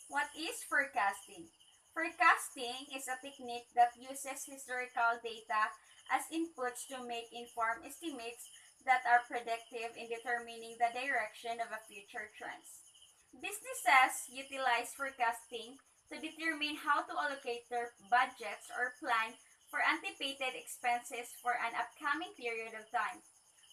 What is forecasting? Forecasting is a technique that uses historical data as inputs to make informed estimates that are predictive in determining the direction of a future trends. Businesses utilize forecasting to determine how to allocate their budgets or plan for anticipated expenses for an upcoming period of time.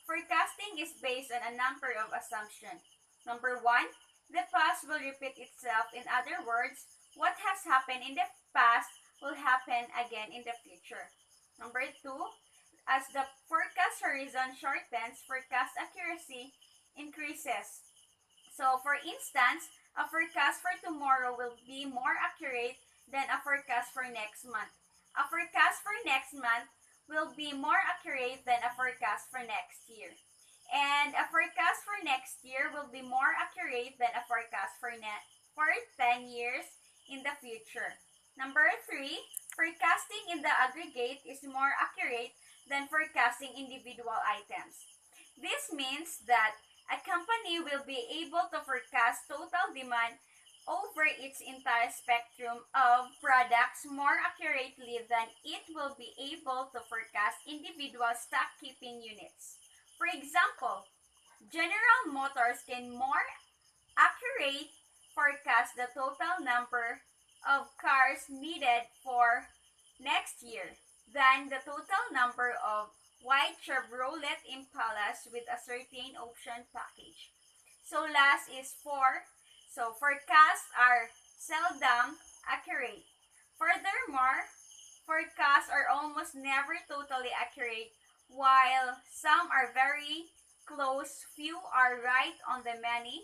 Forecasting is based on a number of assumptions. Number one, the past will repeat itself. In other words, what has happened in the past will happen again in the future. Number two, as the forecast horizon shortens, forecast accuracy increases. So, for instance, a forecast for tomorrow will be more accurate than a forecast for next month. A forecast for next month will be more accurate than a forecast for next year. And a forecast for next year will be more accurate than a forecast for 10 years in the future. Number 3, forecasting in the aggregate is more accurate than forecasting individual items. This means that a company will be able to forecast total demand over its entire spectrum of products more accurately than it will be able to forecast individual stock keeping units. For example, General Motors can more accurate forecast the total number of cars needed for next year than the total number of white Chevrolet Impalas with a certain option package. So last is 4. So forecasts are seldom accurate. Furthermore, forecasts are almost never totally accurate, while some are very close, few are right on the money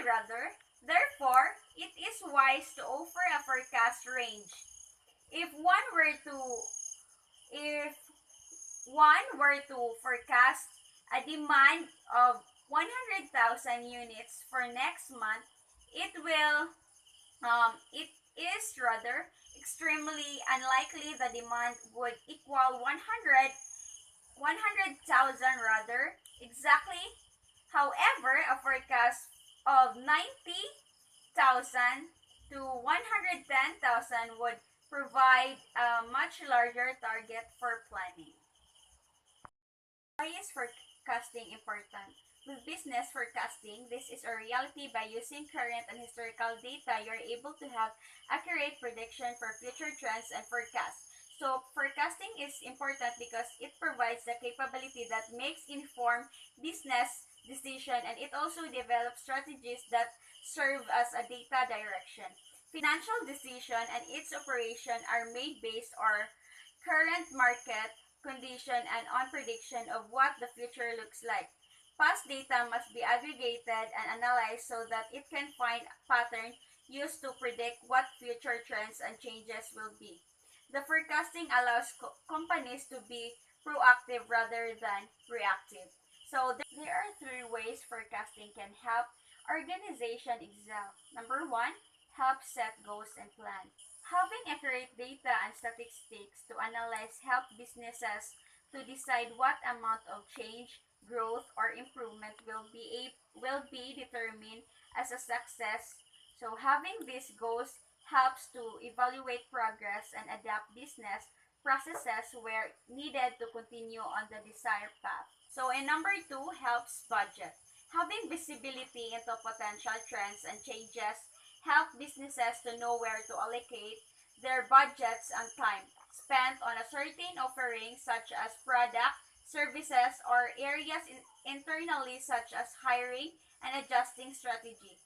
rather. Therefore, it is wise to offer a forecast range. If one were to if one were to forecast a demand of 100,000 units for next month, it is rather extremely unlikely the demand would equal 100,000 rather exactly. However, a forecast of 90,000 to 110,000 would provide a much larger target for planning. Why is forecasting important? With business forecasting, this is a reality. By using current and historical data, you are able to have accurate prediction for future trends and forecasts. So, forecasting is important because it provides the capability that makes informed business decision, and it also develops strategies that serve as a data direction. Financial decision and its operation are made based on current market condition and on prediction of what the future looks like. Past data must be aggregated and analyzed so that it can find patterns used to predict what future trends and changes will be. The forecasting allows companies to be proactive rather than reactive. So there are 3 ways forecasting can help organization excel. Number 1, help set goals and plan. Having accurate data and statistics to analyze help businesses to decide what amount of change, growth, or improvement will be determined as a success. So having these goals helps to evaluate progress and adapt business processes where needed to continue on the desired path. So in number 2, helps budget. Having visibility into potential trends and changes help businesses to know where to allocate their budgets and time spent on a certain offering such as product, services, or areas internally such as hiring and adjusting strategy.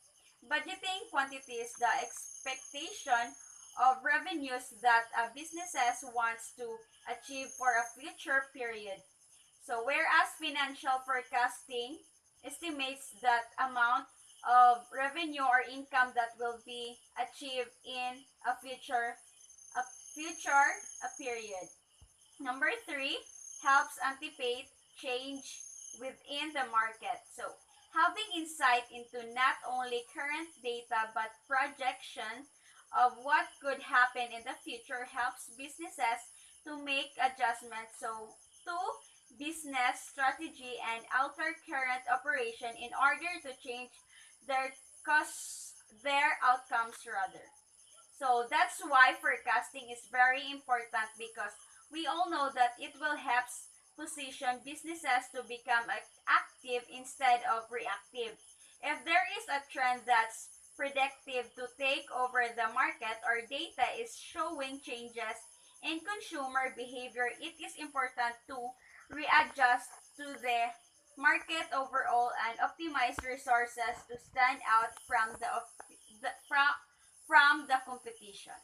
Budgeting quantities the expectation of revenues that a businesses wants to achieve for a future period. So whereas financial forecasting estimates that amount of revenue or income that will be achieved in a future period. Number 3, helps anticipate change within the market. So having insight into not only current data but projection of what could happen in the future helps businesses to make adjustments to business strategy and alter current operation in order to change their cost their outcomes rather. So that's why forecasting is very important because we all know that it will help position businesses to become active instead of reactive. If there is a trend that's predictive to take over the market or data is showing changes in consumer behavior, it is important to readjust to the market overall and optimize resources to stand out from the competition.